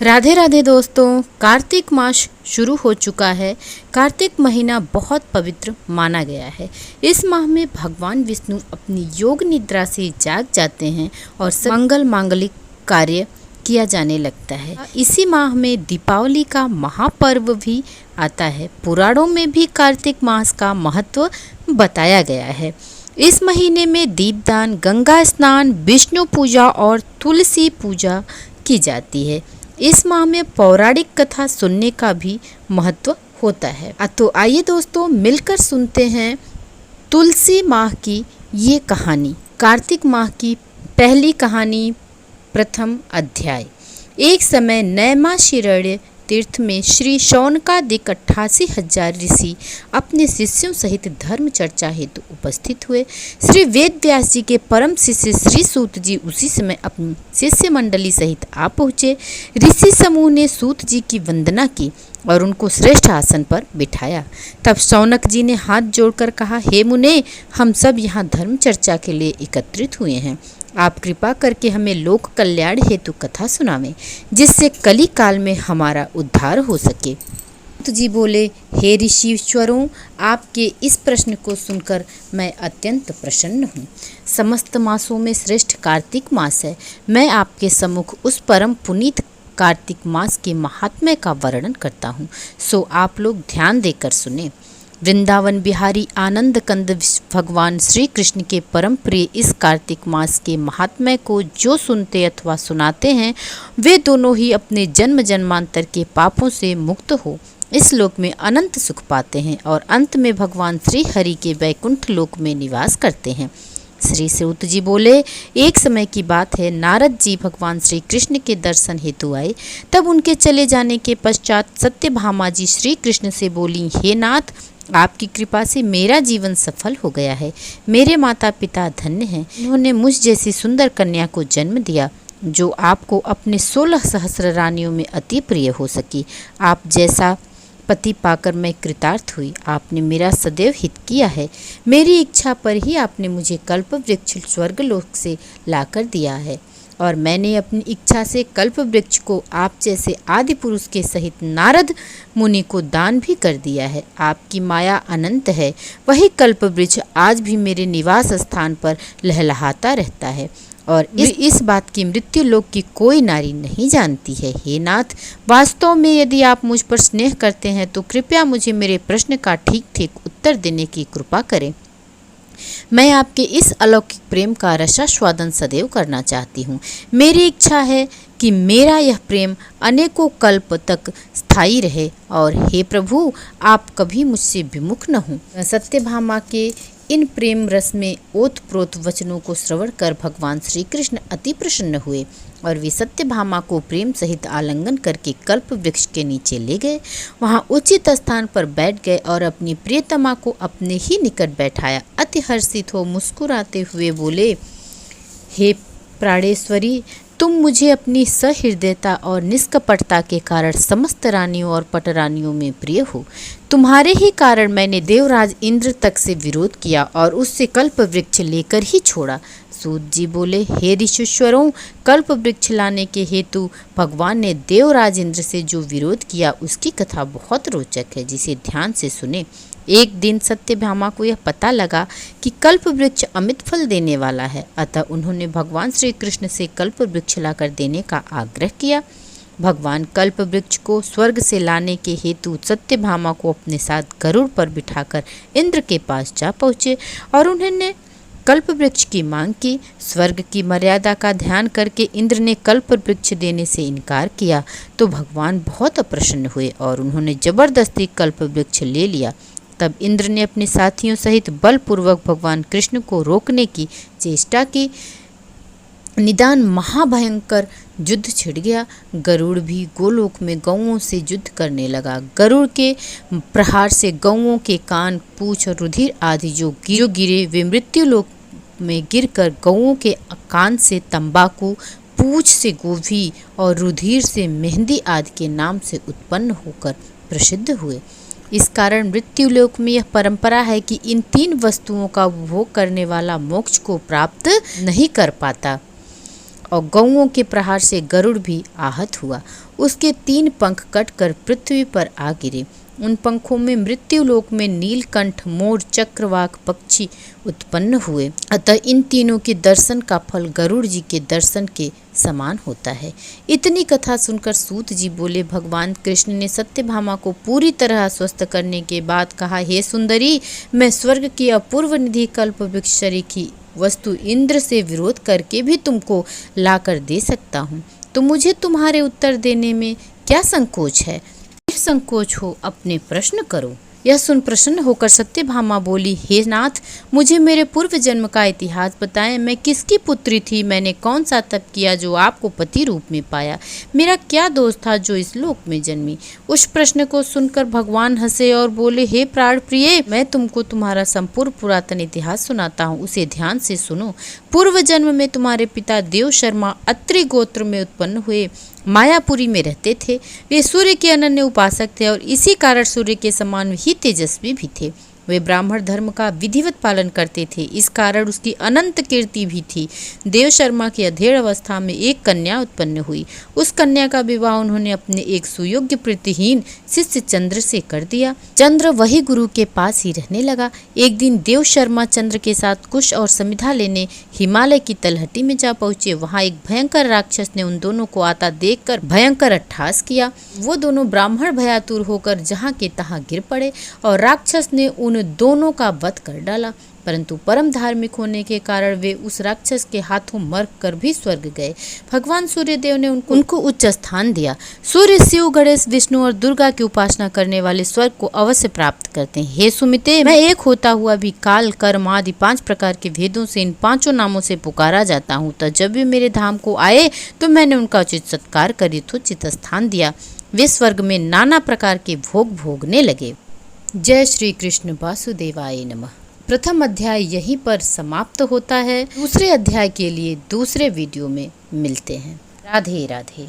राधे राधे दोस्तों, कार्तिक मास शुरू हो चुका है। कार्तिक महीना बहुत पवित्र माना गया है। इस माह में भगवान विष्णु अपनी योग निद्रा से जाग जाते हैं और मंगल मांगलिक कार्य किया जाने लगता है। इसी माह में दीपावली का महापर्व भी आता है। पुराणों में भी कार्तिक मास का महत्व बताया गया है। इस महीने में दीपदान, गंगा स्नान, विष्णु पूजा और तुलसी पूजा की जाती है। इस माह में पौराणिक कथा सुनने का भी महत्व होता है। तो आइए दोस्तों, मिलकर सुनते हैं तुलसी माह की ये कहानी। कार्तिक माह की पहली कहानी, प्रथम अध्याय। एक समय नैमिषारण्य तीर्थ में श्री शौनकादिक 88,000 ऋषि अपने शिष्यों सहित धर्म चर्चा हेतु उपस्थित हुए। श्री वेद व्यास जी के परम शिष्य श्री सूत जी उसी समय अपनी शिष्य मंडली सहित आ पहुँचे। ऋषि समूह ने सूत जी की वंदना की और उनको श्रेष्ठ आसन पर बिठाया। तब शौनक जी ने हाथ जोड़कर कहा, हे मुने, हम सब यहाँ धर्म चर्चा के लिए एकत्रित हुए हैं। आप कृपा करके हमें लोक कल्याण हेतु कथा सुनावें, जिससे कली काल में हमारा उद्धार हो सके। सूत जी बोले, हे ऋषीश्वरों, आपके इस प्रश्न को सुनकर मैं अत्यंत प्रसन्न हूँ। समस्त मासों में श्रेष्ठ कार्तिक मास है। मैं आपके सम्मुख उस परम पुनीत कार्तिक मास के महात्म्य का वर्णन करता हूँ, सो आप लोग ध्यान देकर सुने। वृंदावन बिहारी आनंद कंद भगवान श्री कृष्ण के परम प्रिय इस कार्तिक मास के महात्म्य को जो सुनते अथवा सुनाते हैं, वे दोनों ही अपने जन्म जन्मांतर के पापों से मुक्त हो इस लोक में अनंत सुख पाते हैं और अंत में भगवान श्री हरि के वैकुंठ लोक में निवास करते हैं। श्री सूत जी बोले, एक समय की बात है, नारद जी भगवान श्री कृष्ण के दर्शन हेतु आए। तब उनके चले जाने के पश्चात सत्यभामा जी श्री कृष्ण से बोली, हे नाथ, आपकी कृपा से मेरा जीवन सफल हो गया है। मेरे माता पिता धन्य हैं। उन्होंने मुझ जैसी सुंदर कन्या को जन्म दिया, जो आपको अपने 16 सहस्र रानियों में अति प्रिय हो सकी। आप जैसा पति पाकर मैं कृतार्थ हुई। आपने मेरा सदैव हित किया है। मेरी इच्छा पर ही आपने मुझे कल्प वृक्ष स्वर्गलोक से लाकर दिया है और मैंने अपनी इच्छा से कल्प वृक्ष को आप जैसे आदि पुरुष के सहित नारद मुनि को दान भी कर दिया है। आपकी माया अनंत है। वही कल्प वृक्ष आज भी मेरे निवास स्थान पर लहलहाता रहता है और इस बात की मृत्यु लोक की कोई नारी नहीं जानती है। हे नाथ, वास्तव में यदि आप मुझ पर स्नेह करते हैं तो कृपया मुझे मेरे प्रश्न का ठीक ठीक उत्तर देने की कृपा करें। मैं आपके इस अलौकिक प्रेम का रसास्वादन सदैव करना चाहती हूँ। मेरी इच्छा है कि मेरा यह प्रेम अनेकों कल्प तक स्थायी रहे और हे प्रभु, आप कभी मुझसे विमुख न हों। सत्यभामा के इन प्रेम रस में ओतप्रोत वचनों को श्रवण कर भगवान श्री कृष्ण अति प्रसन्न हुए और वे सत्यभामा को प्रेम सहित आलिंगन करके कल्प वृक्ष के नीचे ले गए। वहां उचित स्थान पर बैठ गए और अपनी प्रियतमा को अपने ही निकट बैठाया। अति हर्षित हो मुस्कुराते हुए बोले, हे प्राणेश्वरी, तुम मुझे अपनी सहृदयता और निष्कपटता के कारण समस्त रानियों और पटरानियों में प्रिय हो। तुम्हारे ही कारण मैंने देवराज इंद्र तक से विरोध किया और उससे कल्प वृक्ष लेकर ही छोड़ा। सूत जी बोले, हे ऋषीश्वरों, कल्प वृक्ष लाने के हेतु भगवान ने देवराज इंद्र से जो विरोध किया उसकी कथा बहुत रोचक है, जिसे ध्यान से सुने। एक दिन सत्यभामा को यह पता लगा कि कल्प वृक्ष अमित फल देने वाला है, अतः उन्होंने भगवान श्री कृष्ण से कल्प वृक्ष लाकर देने का आग्रह किया। भगवान कल्प वृक्ष को स्वर्ग से लाने के हेतु सत्यभामा को अपने साथ गरुड़ पर बिठाकर इंद्र के पास जा पहुँचे और उन्होंने कल्प वृक्ष की मांग की। स्वर्ग की मर्यादा का ध्यान करके इंद्र ने कल्प वृक्ष देने से इनकार किया तो भगवान बहुत अप्रसन्न हुए और उन्होंने जबरदस्ती कल्प वृक्ष ले लिया। तब इंद्र ने अपने साथियों सहित बलपूर्वक भगवान कृष्ण को रोकने की चेष्टा की। निदान महाभयंकर युद्ध छिड़ गया। गरुड़ भी गोलोक में गौओं से युद्ध करने लगा। गरुड़ के प्रहार से गौओं के कान, पूंछ और रुधिर आदि जो गिरे वे मृत्युलोक में गिरकर गौओं के कान से तंबाकू, पूंछ से गोभी और रुधिर से मेहंदी आदि के नाम से उत्पन्न होकर प्रसिद्ध हुए। इस कारण मृत्युलोक में यह परंपरा है कि इन 3 वस्तुओं का उपभोग करने वाला मोक्ष को प्राप्त नहीं कर पाता और गौओं के प्रहार से गरुड़ भी आहत हुआ। उसके 3 पंख कटकर पृथ्वी पर आ गिरे। उन पंखों में मृत्युलोक में नीलकंठ, मोर, चक्रवाक पक्षी उत्पन्न हुए। अतः इन तीनों के दर्शन का फल गरुड़ जी के दर्शन के समान होता है। इतनी कथा सुनकर सूत जी बोले, भगवान कृष्ण ने सत्यभामा को पूरी तरह आश्वस्त करने के बाद कहा, हे सुंदरी, मैं स्वर्ग की अपूर्व निधि कल्प वृक्ष की वस्तु इंद्र से विरोध करके भी तुमको लाकर दे सकता हूँ, तो मुझे तुम्हारे उत्तर देने में क्या संकोच है? संकोच हो अपने प्रश्न करो। यह सुन प्रसन्न होकर सत्यभामा बोली, हे नाथ, मुझे मेरे पूर्व जन्म का इतिहास बताएं। मैं किसकी पुत्री थी? मैंने कौन सा तप किया जो आपको पति रूप में पाया? मेरा क्या दोष था जो इस लोक में जन्मी? उस प्रश्न को सुनकर भगवान हंसे और बोले, हे प्राण प्रिय, मैं तुमको तुम्हारा संपूर्ण पुरातन इतिहास सुनाता हूँ, उसे ध्यान से सुनो। पूर्व जन्म में तुम्हारे पिता देव शर्मा अत्रि गोत्र में उत्पन्न हुए मायापुरी में रहते थे। वे सूर्य के अनन्य उपासक थे और इसी कारण सूर्य के समान ही तेजस्वी भी थे। वे ब्राह्मण धर्म का विधिवत पालन करते थे, इस कारण उसकी अनंत कीर्ति भी थी। देव शर्मा की अधेड़ अवस्था में एक कन्या उत्पन्न हुई। उस कन्या का विवाह उन्होंने अपने एक सुयोग्य प्रतिहीन शिष्य चंद्र से कर दिया। चंद्र वही गुरु के पास ही रहने लगा। एक दिन देव शर्मा चंद्र के साथ कुश और समिधा लेने हिमालय की तलहटी में जा पहुंचे। वहां एक भयंकर राक्षस ने उन दोनों को आता देखकर भयंकर अट्टहास किया। वो दोनों ब्राह्मण भयातुर होकर जहाँ के तहाँ गिर पड़े और राक्षस ने उन दोनों का वध कर डाला। परंतु परम धार्मिक होने के कारण वे उस राक्षस के हाथों मर कर भी स्वर्ग गए। भगवान सूर्यदेव ने उनको उच्च स्थान दिया। सूर्य, शिव, गणेश, विष्णु और दुर्गा की उपासना करने वाले स्वर्ग को अवश्य प्राप्त करते हैं। हे सुमिते, मैं एक होता हुआ भी काल, कर्म आदि 5 प्रकार के भेदों से इन 5 नामों से पुकारा जाता हूँ। तो जब वे मेरे धाम को आए तो मैंने उनका उचित सत्कार कर यथोचित स्थान दिया। वे स्वर्ग में नाना प्रकार के भोग भोगने लगे। जय श्री कृष्ण वासुदेवाय नमः। प्रथम अध्याय यहीं पर समाप्त होता है। दूसरे अध्याय के लिए दूसरे वीडियो में मिलते हैं। राधे राधे।